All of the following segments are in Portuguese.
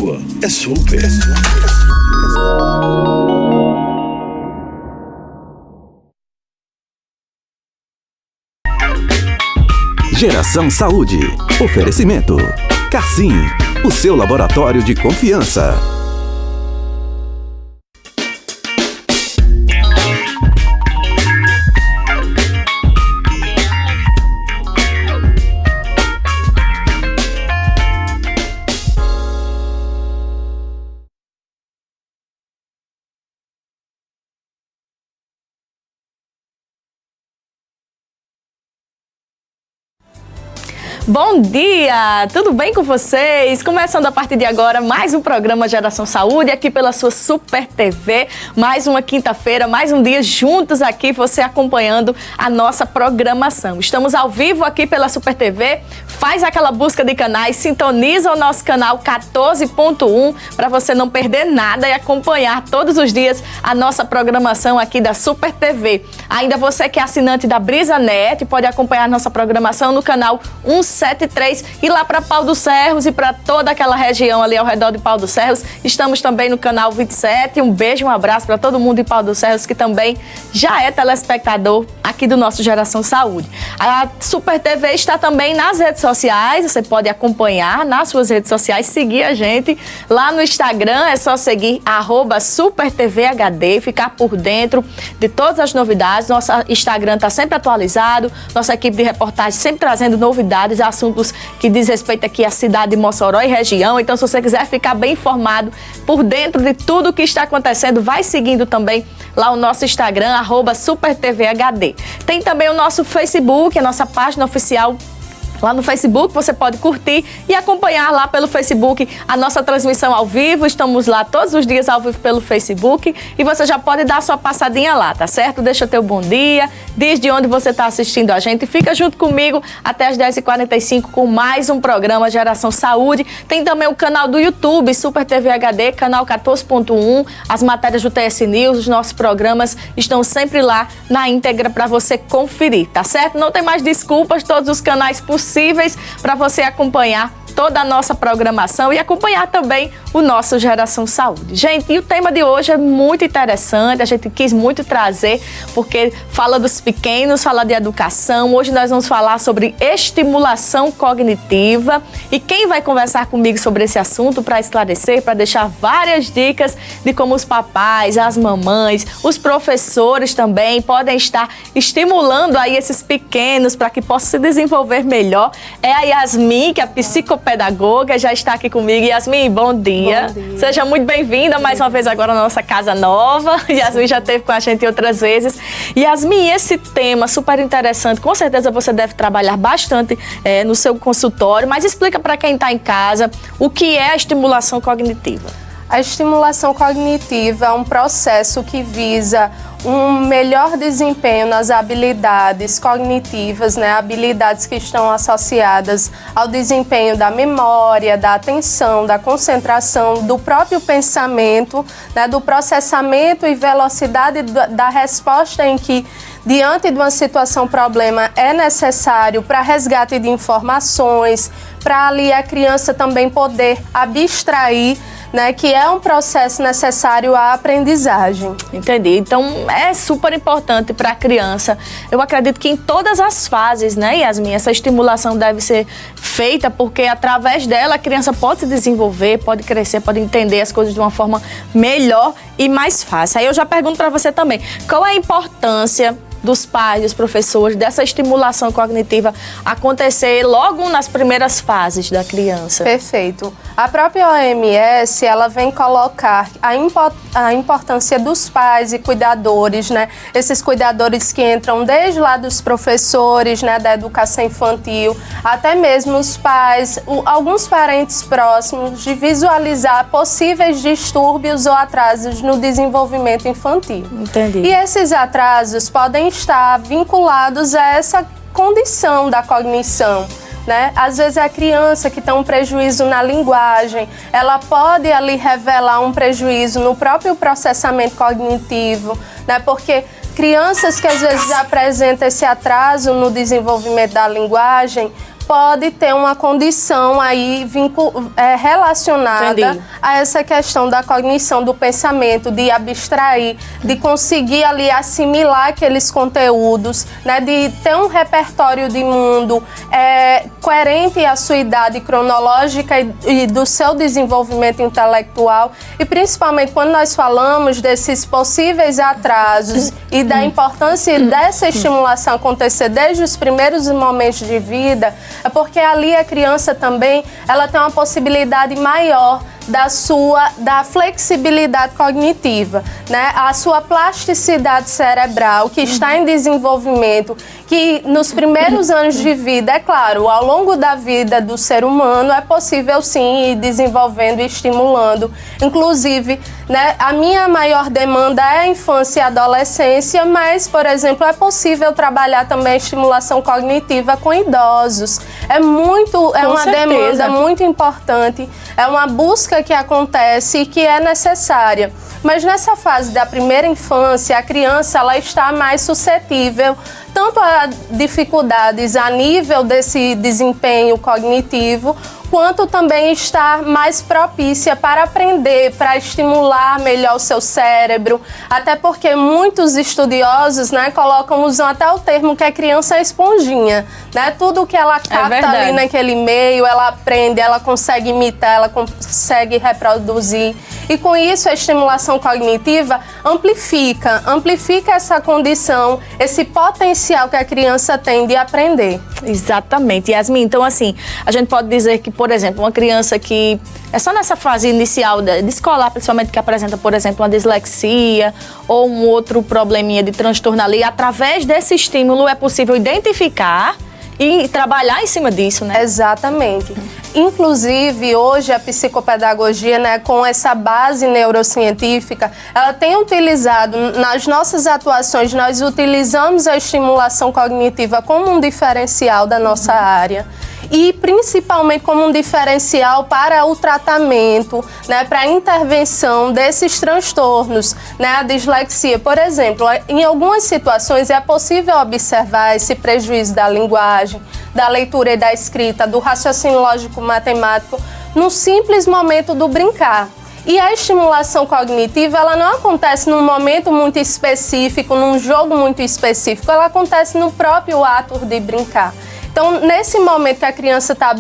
sua é super. Geração Saúde. Oferecimento. Cassim, o seu laboratório de confiança. Bom dia! Tudo bem com vocês? Começando a partir de agora mais um programa Geração Saúde aqui pela sua Super TV. Mais uma quinta-feira, mais um dia juntos aqui, você acompanhando a nossa programação. Estamos ao vivo aqui pela Super TV. Faz aquela busca de canais, sintoniza o nosso canal 14.1 para você não perder nada e acompanhar todos os dias a nossa programação aqui da Super TV. Ainda você que é assinante da BrisaNet pode acompanhar a nossa programação no canal 173 e lá para Pau dos Cerros e para toda aquela região ali ao redor de Pau dos Cerros. Estamos também no canal 27. Um beijo, um abraço para todo mundo de Pau dos Cerros que também já é telespectador aqui do nosso Geração Saúde. A Super TV está também nas redes sociais, você pode acompanhar nas suas redes sociais, seguir a gente lá no Instagram, é só seguir @SuperTVHD, ficar por dentro de todas as novidades. Nosso Instagram está sempre atualizado, nossa equipe de reportagem sempre trazendo novidades, assuntos que diz respeito aqui à cidade de Mossoró e região. Então, se você quiser ficar bem informado por dentro de tudo o que está acontecendo, vai seguindo também lá o nosso Instagram, @SuperTVHD. Tem também o nosso Facebook, a nossa página oficial. Lá no Facebook você pode curtir e acompanhar lá pelo Facebook a nossa transmissão ao vivo. Estamos lá todos os dias ao vivo pelo Facebook e você já pode dar sua passadinha lá, tá certo? Deixa teu bom dia, diz de onde você está assistindo a gente. Fica junto comigo até as 10h45 com mais um programa Geração Saúde. Tem também o canal do YouTube, Super TV HD, canal 14.1. As matérias do TS News, os nossos programas estão sempre lá na íntegra para você conferir, tá certo? Não tem mais desculpas, todos os canais possíveis para você acompanhar toda a nossa programação e acompanhar também o nosso Geração Saúde. Gente, e o tema de hoje é muito interessante, a gente quis muito trazer, porque fala dos pequenos, fala de educação. Hoje nós vamos falar sobre estimulação cognitiva e quem vai conversar comigo sobre esse assunto para esclarecer, para deixar várias dicas de como os papais, as mamães, os professores também podem estar estimulando aí esses pequenos para que possam se desenvolver melhor, é a Yasmin, que é psicopedagoga, já está aqui comigo. Yasmin, bom dia. Bom dia. Seja muito bem-vinda mais uma vez agora na nossa casa nova. Yasmin já esteve com a gente outras vezes. Yasmin, esse tema super interessante, com certeza você deve trabalhar bastante no seu consultório, mas explica para quem está em casa o que é a estimulação cognitiva. A estimulação cognitiva é um processo que visa um melhor desempenho nas habilidades cognitivas, né? Habilidades que estão associadas ao desempenho da memória, da atenção, da concentração, do próprio pensamento, né? Do processamento e velocidade da resposta em que, diante de uma situação problema, é necessário para resgate de informações, para ali a criança também poder abstrair, né, que é um processo necessário à aprendizagem. Entendi. Então, é super importante para a criança. Eu acredito que em todas as fases, né, Yasmin, essa estimulação deve ser feita, porque através dela a criança pode se desenvolver, pode crescer, pode entender as coisas de uma forma melhor e mais fácil. Aí eu já pergunto para você também, qual é a importância dos pais, dos professores, dessa estimulação cognitiva acontecer logo nas primeiras fases da criança? Perfeito. A própria OMS, ela vem colocar a importância dos pais e cuidadores, né? Esses cuidadores que entram desde lá dos professores, né, da educação infantil, até mesmo os pais, alguns parentes próximos, de visualizar possíveis distúrbios ou atrasos no desenvolvimento infantil. Entendi. E esses atrasos podem estar vinculados a essa condição da cognição, né? Às vezes é a criança que tem um prejuízo na linguagem, ela pode ali revelar um prejuízo no próprio processamento cognitivo, né? Porque crianças que às vezes apresentam esse atraso no desenvolvimento da linguagem pode ter uma condição aí relacionada Entendi. a essa questão da cognição, do pensamento, de abstrair, de conseguir ali assimilar aqueles conteúdos, né, de ter um repertório de mundo coerente à sua idade cronológica e do seu desenvolvimento intelectual. E principalmente quando nós falamos desses possíveis atrasos e da importância dessa estimulação acontecer desde os primeiros momentos de vida, é porque ali a criança também ela tem uma possibilidade maior da flexibilidade cognitiva, né? A sua plasticidade cerebral, que está em desenvolvimento, que nos primeiros anos de vida, é claro, ao longo da vida do ser humano, é possível sim ir desenvolvendo e estimulando. Inclusive, né, a minha maior demanda é a infância e a adolescência, mas, por exemplo, é possível trabalhar também a estimulação cognitiva com idosos. É uma demanda muito importante, é uma busca que acontece e que é necessária. Mas nessa fase da primeira infância, a criança ela está mais suscetível tanto a dificuldades a nível desse desempenho cognitivo, quanto também estar mais propícia para aprender, para estimular melhor o seu cérebro, até porque muitos estudiosos, né, usam até o termo que a criança é esponjinha, né? Tudo que ela capta ali naquele meio, ela aprende, ela consegue imitar, ela consegue reproduzir. E com isso a estimulação cognitiva amplifica essa condição, esse potencial que a criança tem de aprender. Exatamente, Yasmin. Então, assim, a gente pode dizer que, por exemplo, uma criança que é só nessa fase inicial de escolar, principalmente que apresenta, por exemplo, uma dislexia ou um outro probleminha de transtorno ali, através desse estímulo é possível identificar e trabalhar em cima disso, né? Exatamente. Inclusive, hoje a psicopedagogia, né, com essa base neurocientífica, ela tem utilizado, nas nossas atuações, nós utilizamos a estimulação cognitiva como um diferencial da nossa área. E principalmente como um diferencial para o tratamento, né, para a intervenção desses transtornos, né, a dislexia. Por exemplo, em algumas situações é possível observar esse prejuízo da linguagem, da leitura e da escrita, do raciocínio lógico-matemático, no simples momento do brincar. E a estimulação cognitiva, ela não acontece num momento muito específico, num jogo muito específico, ela acontece no próprio ato de brincar. Então, nesse momento que a criança está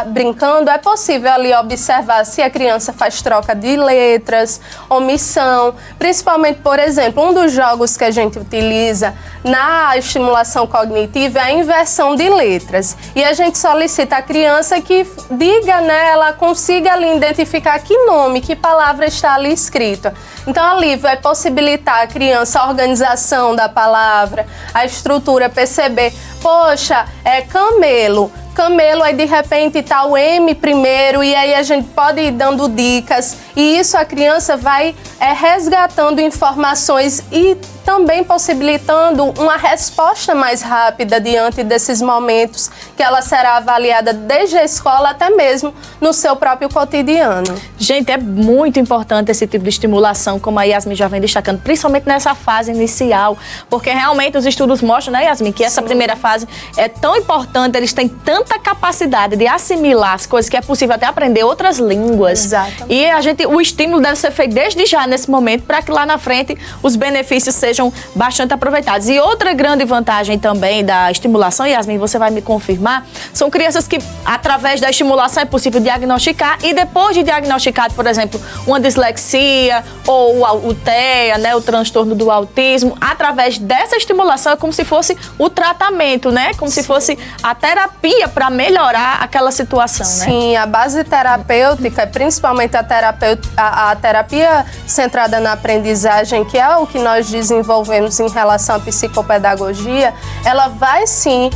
brincando, é possível ali observar se a criança faz troca de letras, omissão, principalmente, por exemplo, um dos jogos que a gente utiliza na estimulação cognitiva é a inversão de letras. E a gente solicita a criança que diga, né, ela consiga ali identificar que nome, que palavra está ali escrita. Então, ali vai possibilitar a criança a organização da palavra, a estrutura, perceber, poxa, é camelo. Camelo, aí de repente tá o M primeiro e aí a gente pode ir dando dicas e isso a criança vai resgatando informações e também possibilitando uma resposta mais rápida diante desses momentos que ela será avaliada desde a escola até mesmo no seu próprio cotidiano. Gente, é muito importante esse tipo de estimulação, como a Yasmin já vem destacando, principalmente nessa fase inicial, porque realmente os estudos mostram, né, Yasmin, que essa primeira fase é tão importante, eles têm tanta capacidade de assimilar as coisas que é possível até aprender outras línguas. Exato. E o estímulo deve ser feito desde já nesse momento para que lá na frente os benefícios sejam bastante aproveitados. E outra grande vantagem também da estimulação, Yasmin, você vai me confirmar, são crianças que através da estimulação é possível diagnosticar e depois de diagnosticado, por exemplo, uma dislexia ou o TEA, né, o transtorno do autismo, através dessa estimulação é como se fosse o tratamento, né? Como se fosse a terapia para melhorar aquela situação, né? Sim, a base terapêutica, principalmente a terapia centrada na aprendizagem, que é o que nós desenvolvemos em relação à psicopedagogia, ela vai sim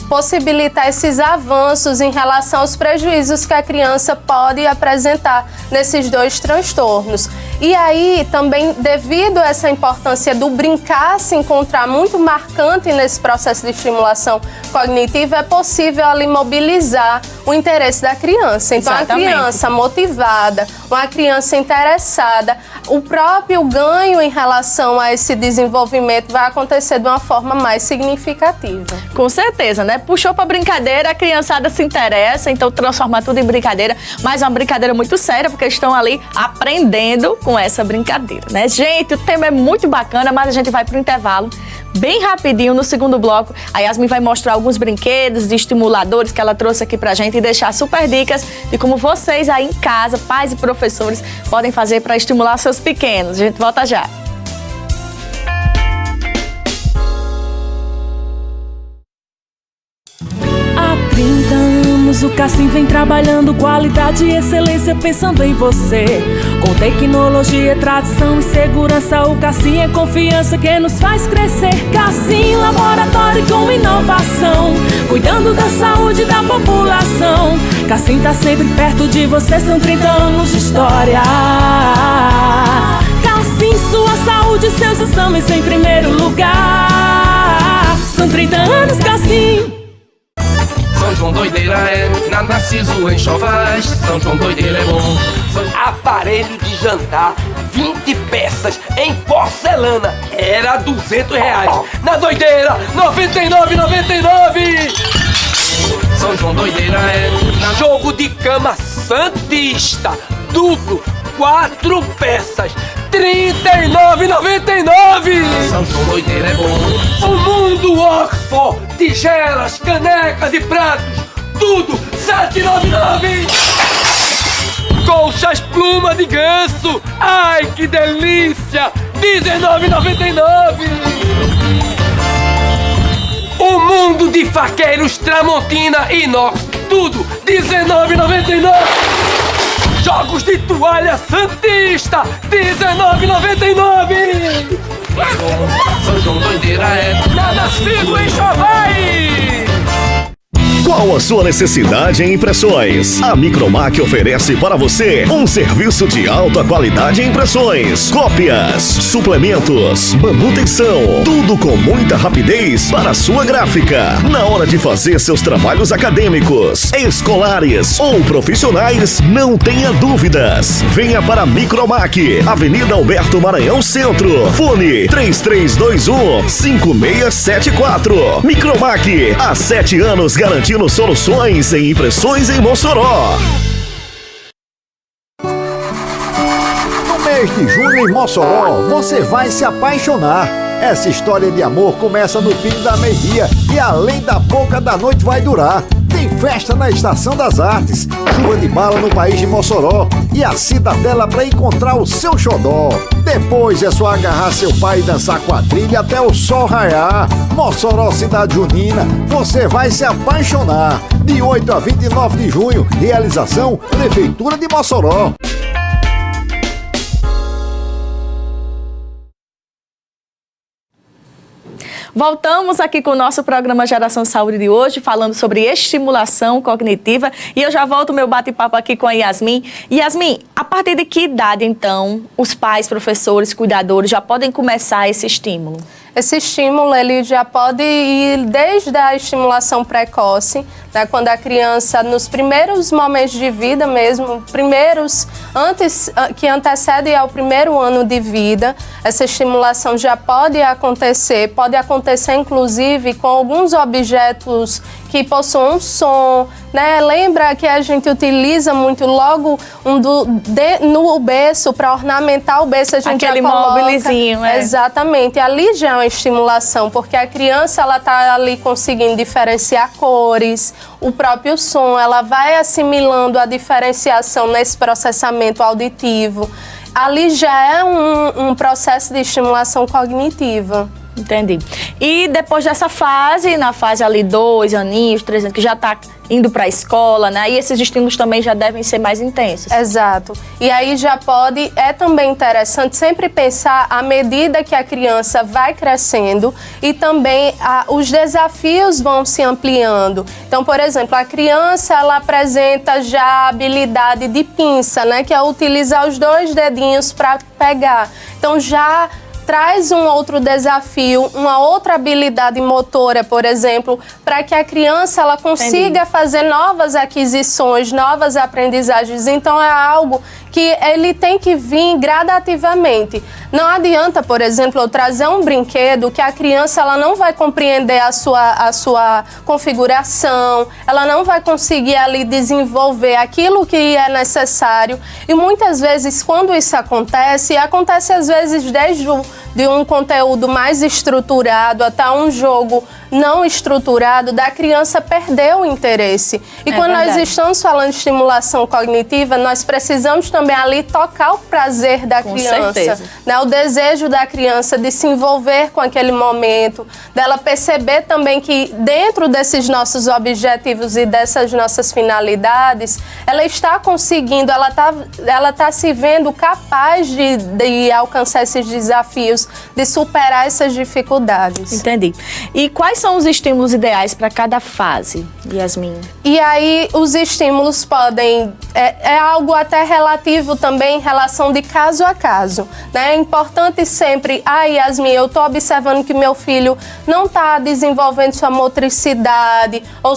possibilitar esses avanços em relação aos prejuízos que a criança pode apresentar nesses dois transtornos. E aí, também, devido a essa importância do brincar se encontrar muito marcante nesse processo de estimulação cognitiva, é possível ali mobilizar o interesse da criança. Então, Exatamente. A criança motivada, uma criança interessada, o próprio ganho em relação a esse desenvolvimento vai acontecer de uma forma mais significativa. Com certeza, né? Puxou pra brincadeira, a criançada se interessa, então transforma tudo em brincadeira, mas uma brincadeira muito séria, porque estão ali aprendendo com essa brincadeira, né? Gente, o tema é muito bacana, mas a gente vai pro intervalo bem rapidinho no segundo bloco. A Yasmin vai mostrar alguns brinquedos de estimuladores que ela trouxe aqui pra gente e deixar super dicas de como vocês aí em casa, pais e professores, podem fazer para estimular seus pequenos. A gente volta já. Há 30 anos o Cassim vem trabalhando qualidade e excelência pensando em você. Com tecnologia, tradição e segurança, o Cassim é confiança que nos faz crescer. Cassim, laboratório com inovação, cuidando da saúde da população. Cassim tá sempre perto de você, são 30 anos de história. Cassim, sua saúde e seus exames em primeiro lugar. São 30 anos, Cassim. São João doideira é, na Narciso Enxovais. São João doideira é bom. Aparelho de jantar, 20 peças em porcelana, era R$200. Na doideira, R$99,99. São João doideira é, na Jogo de cama Santista, duplo, 4 peças, R$39,99. São João doideira é bom. O Mundo Oxford, tigelas, canecas e pratos, tudo R$7,99. Colchas pluma de ganso, ai que delícia, R$19,99. O mundo de faqueiros Tramontina inox, tudo R$19,99. Jogos de toalha Santista, R$19,99. São João doideira é, Na Narciso Enxovais. Qual a sua necessidade em impressões? A Micromac oferece para você um serviço de alta qualidade em impressões, cópias, suplementos, manutenção, tudo com muita rapidez para a sua gráfica. Na hora de fazer seus trabalhos acadêmicos, escolares ou profissionais, não tenha dúvidas. Venha para a Micromac, Avenida Alberto Maranhão Centro. Fone 3321-5674. Micromac, há 7 anos garantindo soluções em impressões em Mossoró. No mês de junho em Mossoró, você vai se apaixonar. Essa história de amor começa no pico da meia-dia e além da boca da noite vai durar. Tem festa na Estação das Artes, chuva de bala no país de Mossoró e a cidadela para encontrar o seu xodó. Depois é só agarrar seu pai e dançar quadrilha até o sol raiar. Mossoró, cidade junina, você vai se apaixonar. De 8 a 29 de junho, realização Prefeitura de Mossoró. Voltamos aqui com o nosso programa Geração Saúde de hoje, falando sobre estimulação cognitiva. E eu já volto o meu bate-papo aqui com a Yasmin. Yasmin, a partir de que idade, então, os pais, professores, cuidadores já podem começar esse estímulo? Esse estímulo ele já pode ir desde a estimulação precoce, né, quando a criança, nos primeiros momentos de vida mesmo, que antecedem ao primeiro ano de vida, essa estimulação já pode acontecer inclusive com alguns objetos que possuam som, né? Lembra que a gente utiliza muito logo no berço, para ornamentar o berço, a gente aquele já coloca... móvelzinho, né? Exatamente, ali já é uma estimulação, porque a criança ela tá ali conseguindo diferenciar cores, o próprio som, ela vai assimilando a diferenciação nesse processamento auditivo. Ali já é um processo de estimulação cognitiva. Entendi. E depois dessa fase, na fase ali 2 aninhos, 3 anos, que já está indo para a escola, né? E esses estímulos também já devem ser mais intensos. Exato. E aí é também interessante sempre pensar à medida que a criança vai crescendo e também os desafios vão se ampliando. Então, por exemplo, a criança, ela apresenta já a habilidade de pinça, né? Que é utilizar os 2 dedinhos para pegar. Então, já traz um outro desafio, uma outra habilidade motora, por exemplo, para que a criança ela consiga fazer novas aquisições, novas aprendizagens. Então, é algo que ele tem que vir gradativamente. Não adianta, por exemplo, eu trazer um brinquedo que a criança ela não vai compreender a sua configuração, ela não vai conseguir ali desenvolver aquilo que é necessário. E muitas vezes, quando isso acontece às vezes desde de um conteúdo mais estruturado até um jogo não estruturado, da criança perder o interesse. E quando nós estamos falando de estimulação cognitiva, nós precisamos também ali tocar o prazer da criança, né? O desejo da criança de se envolver com aquele momento, dela perceber também que dentro desses nossos objetivos e dessas nossas finalidades, ela está conseguindo, ela tá se vendo capaz de alcançar esses desafios, de superar essas dificuldades. Entendi. E quais são os estímulos ideais para cada fase, Yasmin? E aí, os estímulos podem... É algo até relativo também em relação de caso a caso, né? É importante sempre... Yasmin, eu estou observando que meu filho não está desenvolvendo sua motricidade ou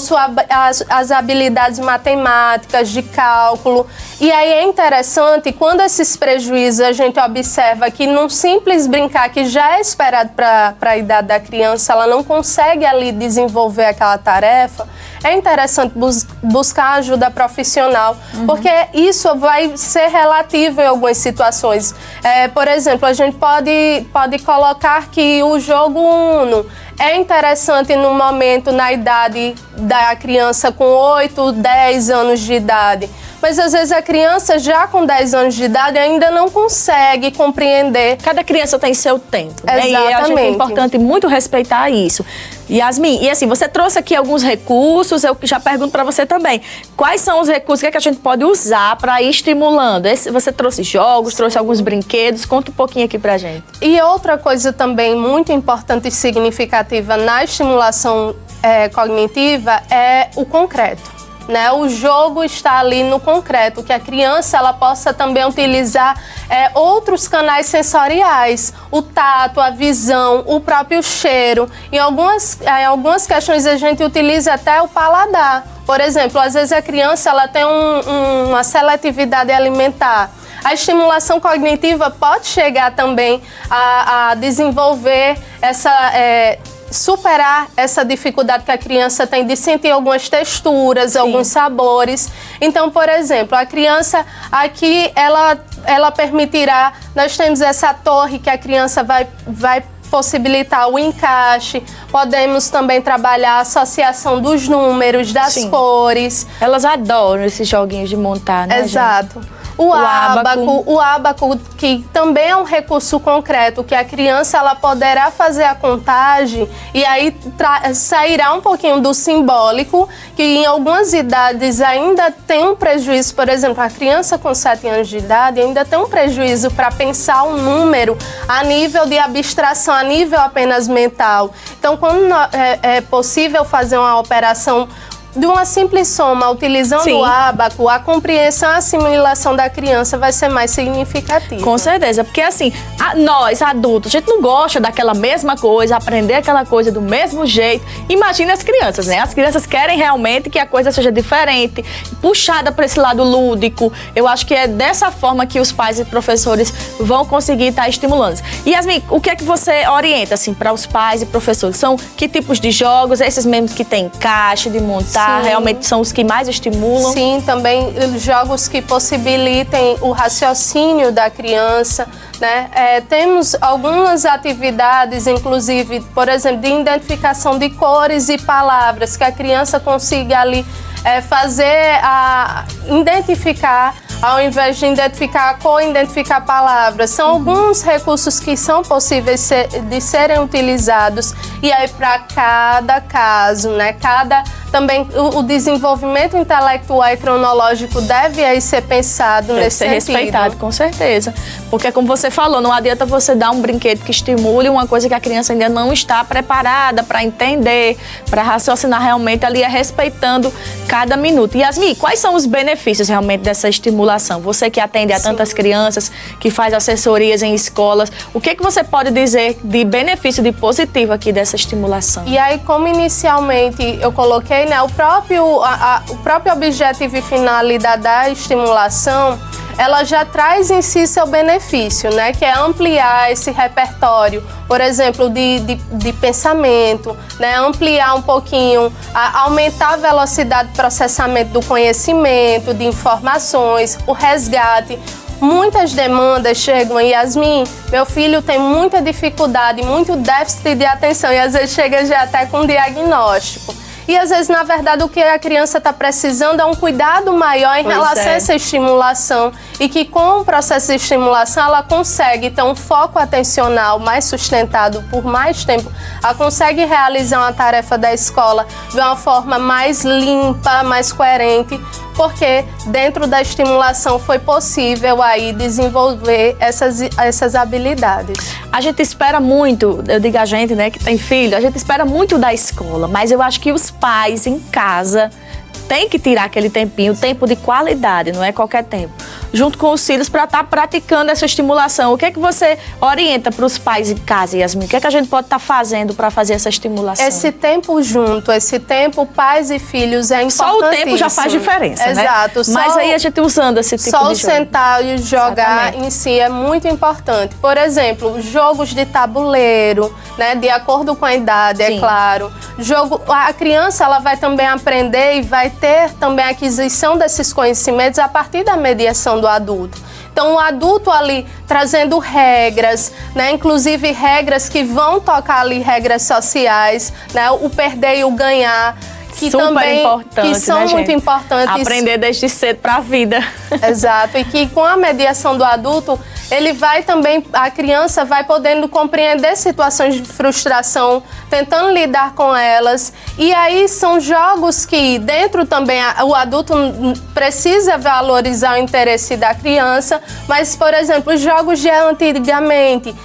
as habilidades matemáticas, de cálculo. E aí é interessante, quando esses prejuízos a gente observa que num simples brincar que já é esperado para a idade da criança, ela não consegue ali desenvolver aquela tarefa, é interessante buscar ajuda profissional, porque isso vai ser relativo em algumas situações. Por exemplo, a gente pode colocar que o jogo Uno é interessante no momento, na idade da criança com 8, 10 anos de idade. Mas às vezes a criança já com 10 anos de idade ainda não consegue compreender. Cada criança tem seu tempo, né? Exatamente. E eu acho que é importante muito respeitar isso. Yasmin, e assim, você trouxe aqui alguns recursos, eu já pergunto para você também. Quais são os recursos que a gente pode usar para ir estimulando? Você trouxe jogos, trouxe alguns brinquedos, conta um pouquinho aqui pra gente. E outra coisa também muito importante e significativa na estimulação cognitiva é o concreto. Né? O jogo está ali no concreto, que a criança ela possa também utilizar outros canais sensoriais, o tato, a visão, o próprio cheiro. Em algumas questões a gente utiliza até o paladar. Por exemplo, às vezes a criança ela tem uma seletividade alimentar. A estimulação cognitiva pode chegar também a desenvolver superar essa dificuldade que a criança tem de sentir algumas texturas, alguns sabores. Então, por exemplo, a criança aqui, ela permitirá, nós temos essa torre que a criança vai possibilitar o encaixe, podemos também trabalhar a associação dos números, das cores. Elas adoram esses joguinhos de montar, né, Exato. gente? O ábaco, que também é um recurso concreto, que a criança ela poderá fazer a contagem e aí sairá um pouquinho do simbólico, que em algumas idades ainda tem um prejuízo. Por exemplo, a criança com 7 anos de idade ainda tem um prejuízo para pensar um número a nível de abstração, a nível apenas mental. Então, quando é possível fazer uma operação de uma simples soma, utilizando o ábaco, a compreensão e a assimilação da criança vai ser mais significativa. Com certeza, porque assim, nós adultos, a gente não gosta daquela mesma coisa, aprender aquela coisa do mesmo jeito. Imagina as crianças, né? As crianças querem realmente que a coisa seja diferente, puxada para esse lado lúdico. Eu acho que é dessa forma que os pais e professores vão conseguir estar estimulando. E Yasmin, o que é que você orienta assim para os pais e professores? São que tipos de jogos? Esses mesmos que tem caixa de montar? Realmente são os que mais estimulam? Sim, também jogos que possibilitem o raciocínio da criança, né? Temos algumas atividades, inclusive, por exemplo, de identificação de cores e palavras, que a criança consiga ali identificar ao invés de identificar a cor, identificar palavras. São alguns recursos que são possíveis de serem utilizados. E aí, para cada caso, né? Também o desenvolvimento intelectual e cronológico deve aí ser pensado nesse sentido. Deve ser respeitado, com certeza. Porque, como você falou, não adianta você dar um brinquedo que estimule uma coisa que a criança ainda não está preparada para entender, para raciocinar realmente ali, respeitando cada minuto. Yasmin, quais são os benefícios realmente dessa estimulação? Você que atende a tantas crianças, que faz assessorias em escolas, o que você pode dizer de benefício, de positivo aqui dessa estimulação? E aí, como inicialmente eu coloquei, né, o próprio objetivo e finalidade da estimulação, ela já traz em si seu benefício, né, que é ampliar esse repertório, por exemplo, de pensamento, né, ampliar um pouquinho, aumentar a velocidade de processamento do conhecimento, de informações, o resgate. Muitas demandas chegam, Yasmin, meu filho tem muita dificuldade, muito déficit de atenção, e às vezes chega já até com diagnóstico. E às vezes, na verdade, o que a criança está precisando é um cuidado maior em relação a essa estimulação, e que com o processo de estimulação ela consegue ter um foco atencional mais sustentado por mais tempo, ela consegue realizar uma tarefa da escola de uma forma mais limpa, mais coerente, porque dentro da estimulação foi possível aí desenvolver essas habilidades. A gente espera muito, eu digo a gente, né, que tem filho, a gente espera muito da escola, mas eu acho que os pais em casa têm que tirar aquele tempinho, tempo de qualidade, não é qualquer tempo, junto com os filhos, para estar praticando essa estimulação. O que é que você orienta para os pais em casa, Yasmin? O que é que a gente pode estar fazendo para fazer essa estimulação? Esse tempo junto, esse tempo pais e filhos é importantíssimo. Só o tempo já faz diferença, Exato, né? Mas aí a gente usando esse tipo de jogo. Só o sentar e jogar Exatamente. Em si é muito importante. Por exemplo, jogos de tabuleiro, né? De acordo com a idade, Sim. é claro. A criança ela vai também aprender e vai ter também a aquisição desses conhecimentos a partir da mediação do adulto. Então, o adulto ali trazendo regras, né? Inclusive regras que vão tocar ali, regras sociais, né? O perder e o ganhar, que são né, muito importantes. Aprender desde cedo para a vida. Exato, e que com a mediação do adulto, ele vai também, a criança vai podendo compreender situações de frustração, tentando lidar com elas. E aí são jogos que dentro também o adulto precisa valorizar o interesse da criança, mas, por exemplo, jogos de antigamente,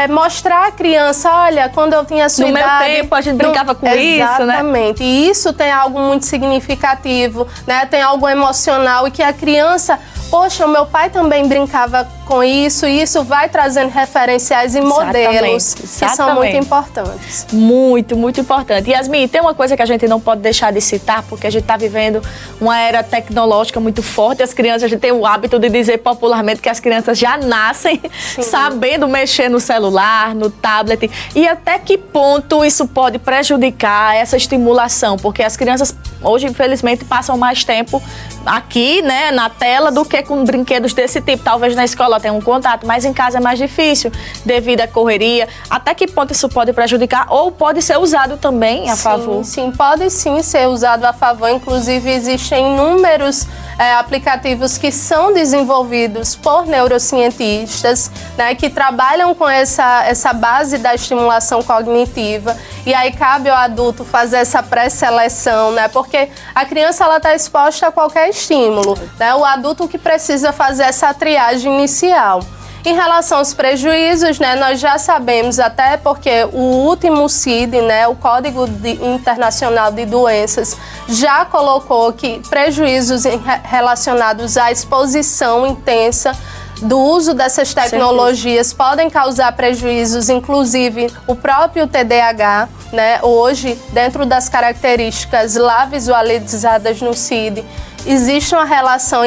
mostrar à criança, olha, quando eu tinha sua idade... No meu tempo a gente brincava com isso, né? Exatamente, e isso tem algo muito significativo, né? Tem algo emocional e que a criança... Poxa, o meu pai também brincava com isso, e isso vai trazendo referenciais e modelos que são muito importantes. Muito, muito importante. Yasmin, tem uma coisa que a gente não pode deixar de citar, porque a gente está vivendo uma era tecnológica muito forte. As crianças, a gente tem o hábito de dizer popularmente que as crianças já nascem sabendo mexer no celular, no tablet. E até que ponto isso pode prejudicar essa estimulação? Porque as crianças hoje, infelizmente, passam mais tempo aqui, né, na tela, do que com brinquedos desse tipo. Talvez na escola tenha um contato, mas em casa é mais difícil devido à correria. Até que ponto isso pode prejudicar ou pode ser usado também a favor? Sim, pode sim ser usado a favor. Inclusive, existem inúmeros aplicativos que são desenvolvidos por neurocientistas, né, que trabalham com essa base da estimulação cognitiva. E aí cabe ao adulto fazer essa pré-seleção, né, porque a criança está exposta a qualquer estímulo, né, o adulto que precisa fazer essa triagem inicial. Em relação aos prejuízos, né, nós já sabemos, até porque o último CID, né, o Código Internacional de Doenças, já colocou que prejuízos relacionados à exposição intensa do uso dessas tecnologias podem causar prejuízos, inclusive o próprio TDAH, né, hoje, dentro das características lá visualizadas no CID, existe uma relação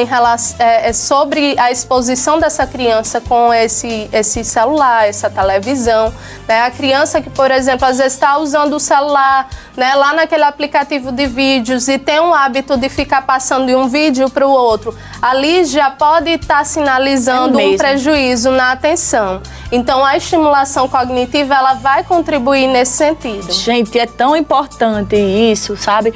sobre a exposição dessa criança com esse celular, essa televisão, né? A criança que, por exemplo, às vezes está usando o celular, né, lá naquele aplicativo de vídeos e tem um hábito de ficar passando de um vídeo para o outro, ali já pode estar sinalizando um prejuízo na atenção. Então, a estimulação cognitiva, ela vai contribuir nesse sentido. Gente, é tão importante isso, sabe?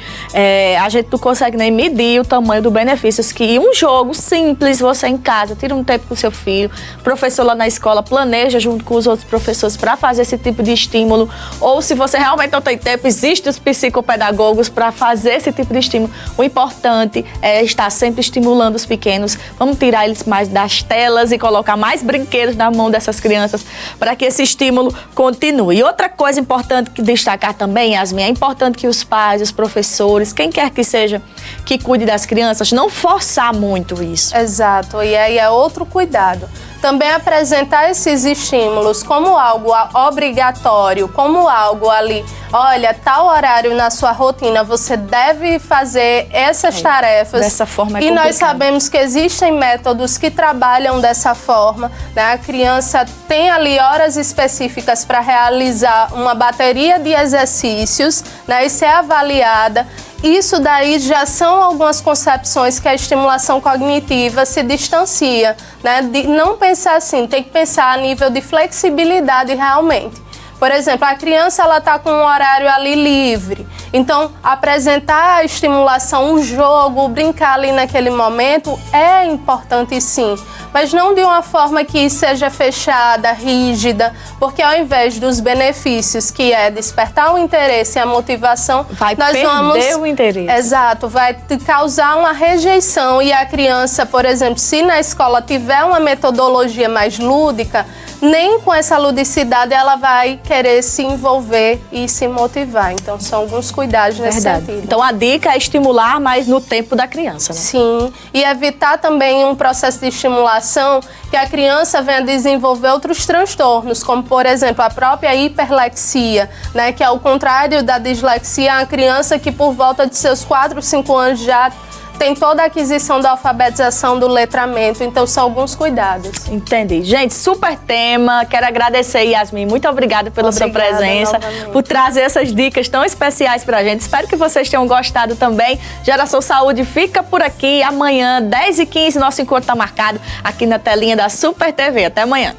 A gente não consegue nem medir o tamanho tamanho do benefícios que um jogo simples, você em casa, tira um tempo com o seu filho, o professor lá na escola planeja junto com os outros professores para fazer esse tipo de estímulo, ou se você realmente não tem tempo, existem os psicopedagogos para fazer esse tipo de estímulo. O importante é estar sempre estimulando os pequenos. Vamos tirar eles mais das telas e colocar mais brinquedos na mão dessas crianças para que esse estímulo continue. E outra coisa importante que destacar também, Yasmin, é importante que os pais, os professores, quem quer que seja que cuide das crianças, não forçar muito isso. Exato, e aí é outro cuidado. Também apresentar esses estímulos como algo obrigatório, como algo ali, olha, tal horário na sua rotina, você deve fazer essas tarefas. Dessa forma é E complicado. nós sabemos que existem métodos que trabalham dessa forma, né? A criança tem ali horas específicas para realizar uma bateria de exercícios, né? E ser avaliada. Isso daí já são algumas concepções que a estimulação cognitiva se distancia, né? De não pensar assim, tem que pensar a nível de flexibilidade realmente. Por exemplo, a criança está com um horário ali livre, então apresentar a estimulação, um jogo, brincar ali naquele momento é importante sim, mas não de uma forma que seja fechada, rígida, porque ao invés dos benefícios, que é despertar o interesse e a motivação, nós perder o interesse. Exato, vai te causar uma rejeição e a criança, por exemplo, se na escola tiver uma metodologia mais lúdica, nem com essa ludicidade ela vai querer se envolver e se motivar. Então, são alguns cuidados nesse sentido. Então, a dica é estimular mais no tempo da criança, né? Sim, e evitar também um processo de estimulação que a criança venha desenvolver outros transtornos, como, por exemplo, a própria hiperlexia, né, que é o contrário da dislexia, a criança que por volta de seus 4, 5 anos já tem toda a aquisição da alfabetização, do letramento, então são alguns cuidados. Entendi. Gente, super tema. Quero agradecer, Yasmin. Muito obrigada pela sua presença, novamente. por trazer essas dicas tão especiais pra gente. Espero que vocês tenham gostado também. Geração Saúde fica por aqui. Amanhã, 10h15, nosso encontro tá marcado aqui na telinha da Super TV. Até amanhã.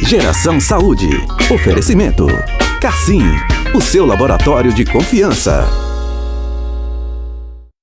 Geração Saúde. Oferecimento. Cassim, o seu laboratório de confiança.